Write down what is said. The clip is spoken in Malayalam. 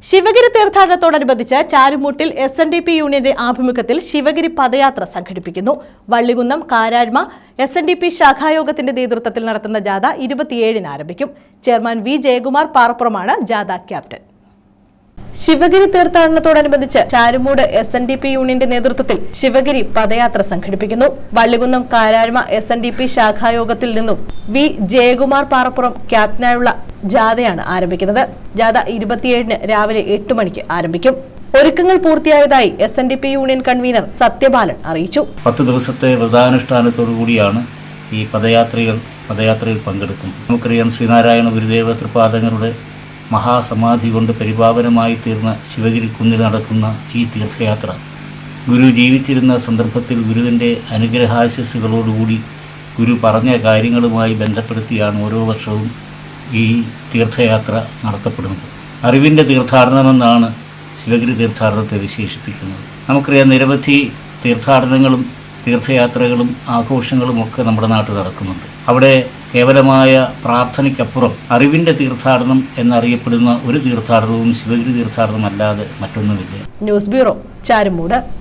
ശിവഗിരി തീർത്ഥാടനത്തോടനുബന്ധിച്ച് ചാരുമൂട്ടിൽ SNDP യൂണിയന്റെ ആഭിമുഖ്യത്തിൽ ശിവഗിരി പദയാത്ര സംഘടിപ്പിക്കുന്നു. വള്ളികുന്നം കാരാഴ്മ SNDP ശാഖായോഗത്തിന്റെ നേതൃത്വത്തിൽ നടത്തുന്ന ജാഥ 27-ന് ആരംഭിക്കും. Chairman V. ജയകുമാർ പാറപ്പുറമാണ് ജാഥ ക്യാപ്റ്റൻ. ശിവഗിരി തീർത്ഥാടനത്തോടനുബന്ധിച്ച് ചാരുമൂട് SNDP യൂണിയന്റെ നേതൃത്വത്തിൽ ശിവഗിരി പദയാത്ര സംഘടിപ്പിക്കുന്നു. വള്ളികുന്നം കാരാഴ്മ SNDP ശാഖായോഗത്തിൽ നിന്നും V. ജയകുമാർ പാറപ്പുറം ക്യാപ്റ്റനായുള്ള ജാഥയാണ് ആരംഭിക്കുന്നത്. ജാഥ 27-ന് രാവിലെ 8 മണിക്ക് ആരംഭിക്കും. ഒരുക്കങ്ങൾ പൂർത്തിയായതായി SNDP യൂണിയൻ കൺവീനർ സത്യപാലൻ അറിയിച്ചു. 10 ദിവസത്തെ വ്രതാനുഷ്ഠാനത്തോടുകൂടിയാണ് ഈ പദയാത്രയിൽ പങ്കെടുക്കുന്നത്. നമുക്കറിയാം, ശ്രീനാരായണ ഗുരുദേവ തൃപാദങ്ങളുടെ മഹാസമാധി കൊണ്ട് പരിപാവനമായി തീർന്ന ശിവഗിരി കുന്നിൽ നടക്കുന്ന ഈ തീർത്ഥയാത്ര ഗുരു ജീവിച്ചിരുന്ന സന്ദർഭത്തിൽ ഗുരുവിൻ്റെ അനുഗ്രഹാശസ്സുകളോടുകൂടി ഗുരു പറഞ്ഞ കാര്യങ്ങളുമായി ബന്ധപ്പെടുത്തിയാണ് ഓരോ വർഷവും ഈ തീർത്ഥയാത്ര നടത്തപ്പെടുന്നത്. അറിവിൻ്റെ തീർത്ഥാടനമെന്നാണ് ശിവഗിരി തീർത്ഥാടനത്തെ വിശേഷിപ്പിക്കുന്നത്. നമുക്കറിയാം, നിരവധി തീർത്ഥാടനങ്ങളും തീർത്ഥയാത്രകളും ആഘോഷങ്ങളും ഒക്കെ നമ്മുടെ നാട്ടിൽ നടക്കുന്നുണ്ട്. അവിടെ കേവലമായ പ്രാർത്ഥനയ്ക്കപ്പുറം അറിവിൻ്റെ തീർത്ഥാടനം എന്നറിയപ്പെടുന്ന ഒരു തീർത്ഥാടനവും ശിവഗിരി തീർത്ഥാടനമല്ലാതെ മറ്റൊന്നുമില്ല. News bureau, Charummood.